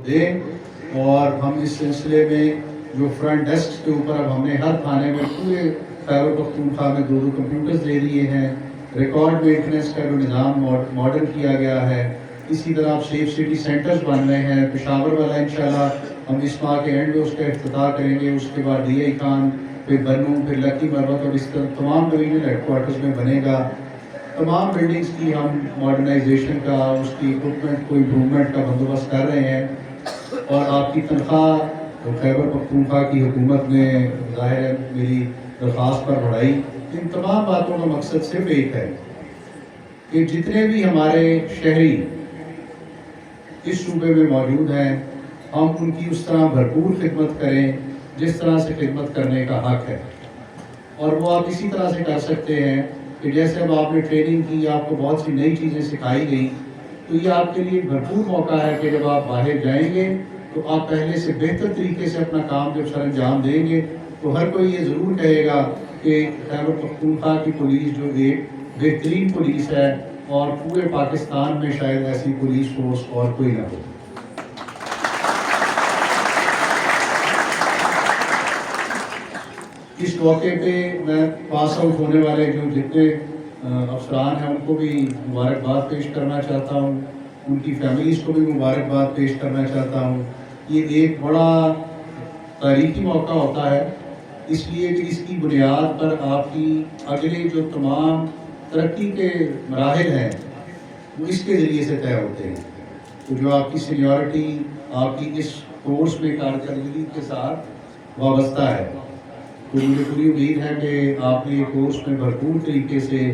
دیں، اور ہم اس سلسلے میں جو فرنٹ ڈیسک کے اوپر اب ہم نے ہر تھانے میں پورے خیبر پختونخوا میں 2 کمپیوٹرز دے دیے ہیں، ریکارڈ مینٹننس کا جو نظام ماڈرن کیا گیا ہے، اسی طرح سیف سٹی سینٹرز بن رہے ہیں۔ پشاور والا انشاءاللہ ہم اس ماہ کے اینڈ میں اس کا افتتاح کریں گے، اس کے بعد ڈی آئی خان، پھر بنوں، پھر لکی مروت، اور اس طرح تمام ڈویژنل ہیڈ کوارٹرز میں بنے گا۔ تمام بلڈنگز کی ہم ماڈرنائزیشن کا، اس کی اکوپمنٹ کو امپرومنٹ کا بندوبست کر رہے ہیں، اور آپ کی تنخواہ خیبر پختونخوا کی حکومت نے ظاہر ہے میری درخواست پر بڑھائی۔ ان تمام باتوں کا مقصد صرف ایک ہے کہ جتنے بھی ہمارے شہری اس صوبے میں موجود ہیں، ہم ان کی اس طرح بھرپور خدمت کریں جس طرح سے خدمت کرنے کا حق ہے، اور وہ آپ اسی طرح سے کر سکتے ہیں کہ جیسے اب آپ نے ٹریننگ کی، آپ کو بہت سی نئی چیزیں سکھائی گئی، تو یہ آپ کے لیے بھرپور موقع ہے کہ جب آپ باہر جائیں گے تو آپ پہلے سے بہتر طریقے سے اپنا کام جب سر انجام دیں گے تو ہر کوئی یہ ضرور کہے گا کہ خیبر پختونخوا کی پولیس جو ایک بہترین پولیس ہے، اور پورے پاکستان میں شاید ایسی پولیس فورس اور کوئی نہ ہو۔ اس موقع پہ میں پاس آؤٹ ہونے والے جو جتنے افسران ہیں ان کو بھی مبارکباد پیش کرنا چاہتا ہوں، ان کی فیملیز کو بھی مبارکباد پیش کرنا چاہتا ہوں۔ یہ ایک بڑا تاریخی موقع ہوتا ہے، اس لیے کہ اس کی بنیاد پر آپ کی اگلے جو تمام ترقی کے مراحل ہیں وہ اس کے ذریعے سے طے ہوتے ہیں۔ تو جو آپ کی سینیورٹی آپ کی اس کورس میں کارکردگی کے ساتھ وابستہ ہے، تو مجھے پوری امید ہے کہ آپ نے یہ کورس میں بھرپور طریقے سے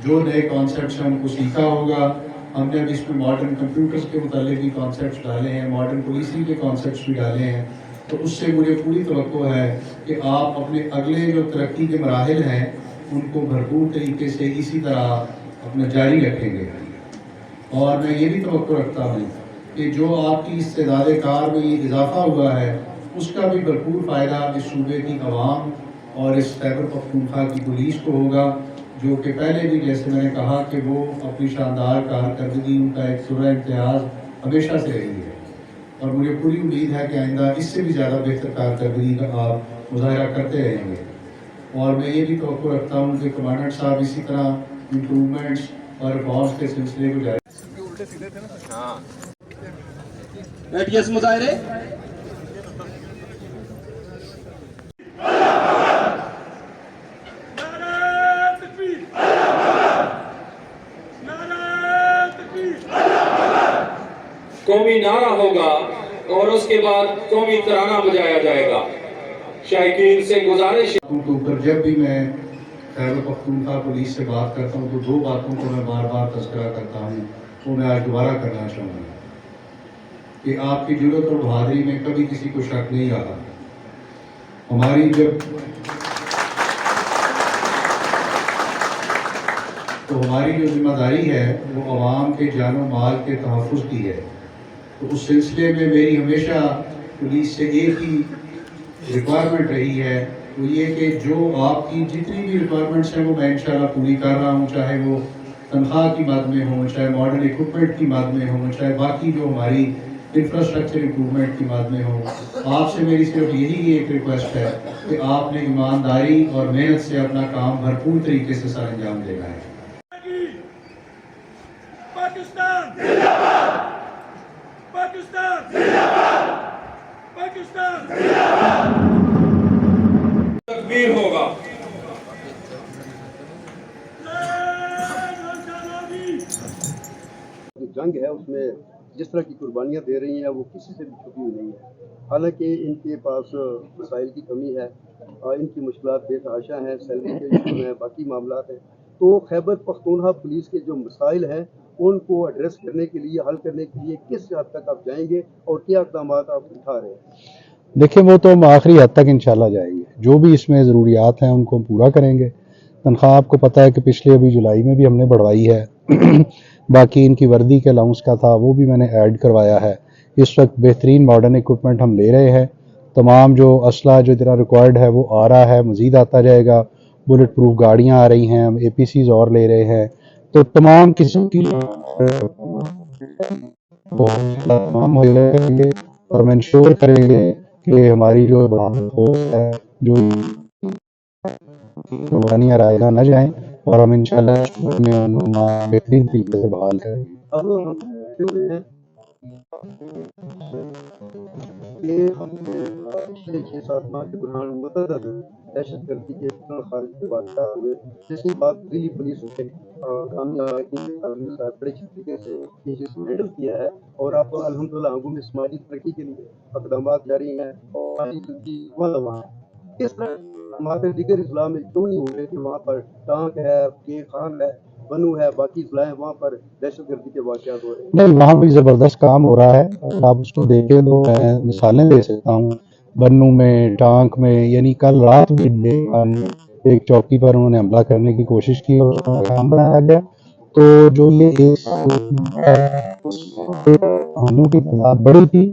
جو نئے کانسیپٹس ہیں ان کو سیکھا ہوگا۔ ہم نے اب اس میں ماڈرن کمپیوٹرز کے متعلق بھی کانسیپٹس ڈالے ہیں، ماڈرن پولیسنگ کے کانسیپٹس بھی ڈالے ہیں، تو اس سے مجھے پوری توقع ہے کہ آپ اپنے اگلے جو ترقی کے مراحل ہیں ان کو بھرپور طریقے سے اسی طرح اپنا جاری رکھیں گے۔ اور میں یہ بھی توقع رکھتا ہوں کہ جو آپ کی استعداد کار میں یہ اضافہ ہوا ہے اس کا بھی بھرپور فائدہ اس صوبے کی عوام اور اس خیبر پختونخوا کی پولیس کو ہوگا، جو کہ پہلے بھی جیسے میں نے کہا کہ وہ اپنی شاندار کارکردگی، ان کا ایک سرہ امتیاز ہمیشہ سے رہی ہے، اور مجھے پوری امید ہے کہ آئندہ اس سے بھی زیادہ بہتر کارکردگی کا آپ مظاہرہ کرتے رہیں گے۔ اور میں یہ بھی توقع رکھتا ہوں کہ کمانڈنٹ صاحب اسی طرح امپرومنٹس اور ریفارمس کے سلسلے کو جاری مظاہرے قومی نعرہ ہوگا اور اس کے بعد قومی ترانہ بجایا جائے گا۔ شائقین سے گزارش کے اوپر جب بھی میں خیبر پختونخوا پولیس سے بات کرتا ہوں تو 2 باتوں کو میں بار بار تذکرہ کرتا ہوں، وہ میں آج دوبارہ کرنا چاہوں گا کہ آپ کی جرأت اور بہادری میں کبھی کسی کو شک نہیں رہا۔ ہماری جو ذمہ داری ہے وہ عوام کے جان و مال کے تحفظ کی ہے، تو اس سلسلے میں میری ہمیشہ پولیس سے ایک ہی ریکوائرمنٹ رہی ہے، وہ یہ کہ جو آپ کی جتنی بھی ریکوائرمنٹس ہیں وہ میں انشاءاللہ پوری کر رہا ہوں، چاہے وہ تنخواہ کی مد میں ہوں، چاہے ماڈرن اکوپمنٹ کی مد میں ہوں، چاہے باقی جو ہماری انفراسٹرکچر امپرومنٹ کی مد میں ہوں۔ آپ سے میری صرف یہی ایک ریکویسٹ ہے کہ آپ نے ایمانداری اور محنت سے اپنا کام بھرپور طریقے سے سر انجام دینا ہے۔ پاکستان زندہ باد! پاکستان زندہ باد! پاکستان زندہ باد! تکبیر ہوگا۔ جو جنگ ہے اس میں جس طرح کی قربانیاں دے رہی ہیں وہ کسی سے بھی چھپی ہوئی نہیں ہے، حالانکہ ان کے پاس وسائل کی کمی ہے، ان کی مشکلات بے تحاشا ہیں، سیلری کے ایشو ہیں، باقی معاملات ہیں، تو خیبر پختونخوا پولیس کے جو مسائل ہیں ان کو ایڈریس کرنے کے لیے، حل کرنے کے لیے کس حد تک آپ جائیں گے اور کیا اقدامات آپ اٹھا رہے ہیں؟ دیکھیں وہ تو ہم آخری حد تک انشاءاللہ جائیں گے، جو بھی اس میں ضروریات ہیں ان کو ہم پورا کریں گے۔ تنخواہ آپ کو پتہ ہے کہ پچھلے ابھی جولائی میں بھی ہم نے بڑھوائی ہے، باقی ان کی وردی کے الاؤنس کا تھا وہ بھی میں نے ایڈ کروایا ہے۔ اس وقت بہترین ماڈرن اکوپمنٹ ہم لے رہے ہیں، تمام جو اسلحہ جو اتنا ریکوائرڈ ہے وہ آ رہا ہے، مزید آتا جائے گا، بلٹ پروف گاڑیاں آ رہی ہیں، ہم APCs اور لے رہے ہیں، تو تمام قسم کی وہ تمام مہیا کریں گے اور ہم انشور کریں گے کہ ہماری جو فورس ہے جو قربانیاں رائگاں نہ جائیں اور ہم انشاءاللہ بہترین طریقے سے بحال کریں گے. اب ہم شروع ہیں کہ ہم نے پچھلے 6-7 ماہ کے دوران متعدد دہشت گردی کے خارج کے واقعات ہوئے جس کی بات دلی پولیس نے بڑے طریقے سے اس چیز کو ہینڈل کیا ہے اور اب الحمدللہ آگوں میں سماجی ترقی کے لیے اقدامات جاری ہیں اور وہاں اس طرح ہمارے دیگر اضلاع میں کیوں نہیں ہو رہے کہ وہاں پر ٹانک ہے، کے خان ہے، بنو ہے، باقی اضلاع ہیں وہاں پر دہشت گردی کے واقعات ہو رہے ہیں؟ نہیں، وہاں بھی زبردست کام ہو رہا ہے. اگر آپ اس کو دیکھیں تو میں مثالیں دے سکتا ہوں. بنو میں، ٹانک میں، یعنی کل رات بھی ایک چوکی پر انہوں نے حملہ کرنے کی کوشش کی اور کام بنایا گیا. تو جو یہ حملوں کی تعداد بڑی تھی،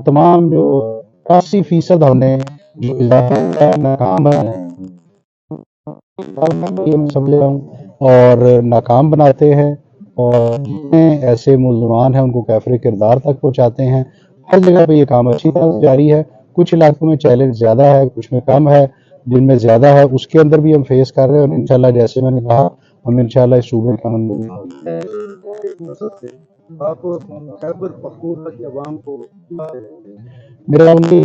تمام جو 80% ہم نے جو اضافہ ناکام بنائے یہ میں سمجھ رہا ہوں اور ناکام بناتے ہیں اور جتنے ایسے ملزمان ہیں ان کو کیفر کردار تک پہنچاتے ہیں. ہر جگہ پہ یہ کام اچھی طرح سے جاری ہے. کچھ علاقوں میں چیلنج زیادہ ہے، کچھ میں کم ہے. جن میں زیادہ ہے اس کے اندر بھی ہم فیس کر رہے ہیں اور انشاءاللہ جیسے میں نے کہا ہم انشاءاللہ اس صوبے کا امن آپ خیبر پختونخوا کی عوام کو میرا ان کی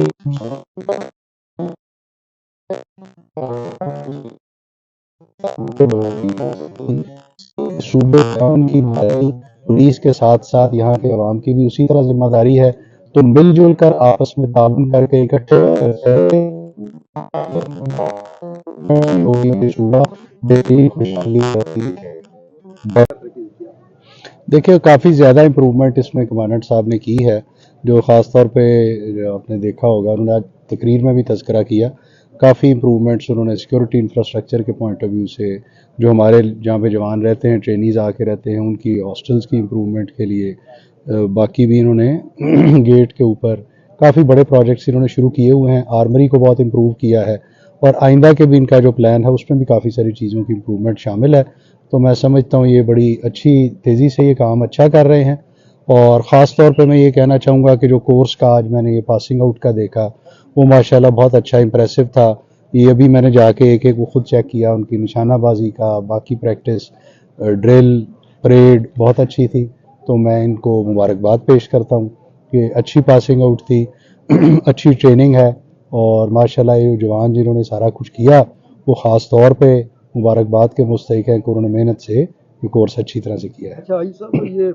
صوبے ان کی پولیس کے ساتھ ساتھ یہاں کے عوام کی بھی اسی طرح ذمہ داری ہے. تو مل جل کر آپس میں تعاون کر کے اکٹھے صوبہ بہترین خوشحالی دیکھیں کافی زیادہ امپرومنٹ اس میں کمانڈنٹ صاحب نے کی ہے. جو خاص طور پہ آپ نے دیکھا ہوگا انہوں نے آج تقریر میں بھی تذکرہ کیا کافی امپرومنٹس انہوں نے سیکورٹی انفراسٹرکچر کے پوائنٹ آف ویو سے جو ہمارے جہاں پہ جوان رہتے ہیں ٹرینیز آ کے رہتے ہیں ان کی ہاسٹلس کی امپرومنٹ کے لیے باقی بھی انہوں نے گیٹ کے اوپر کافی بڑے پروجیکٹس انہوں نے شروع کیے ہوئے ہیں. آرمری کو بہت امپروو کیا ہے اور آئندہ کے بھی ان کا جو پلان ہے اس میں بھی کافی ساری چیزوں کی امپرومنٹ شامل ہے. تو میں سمجھتا ہوں یہ بڑی اچھی تیزی سے یہ کام اچھا کر رہے ہیں. اور خاص طور پہ میں یہ کہنا چاہوں گا کہ جو کورس کا آج میں نے یہ پاسنگ آؤٹ کا دیکھا وہ ماشاءاللہ بہت اچھا امپریسو تھا. یہ ابھی میں نے جا کے ایک وہ خود چیک کیا ان کی نشانہ بازی کا باقی پریکٹس ڈرل پریڈ بہت اچھی تھی. تو میں ان کو مبارکباد پیش کرتا ہوں کہ اچھی پاسنگ آؤٹ تھی اچھی ٹریننگ ہے اور ماشاءاللہ یہ جوان جنہوں نے سارا کچھ کیا وہ خاص طور پہ مبارکباد کے مستحق ہیں کہ انہوں نے محنت سے یہ کورس اچھی طرح سے کیا ہے. اچھا عیسیٰ یہ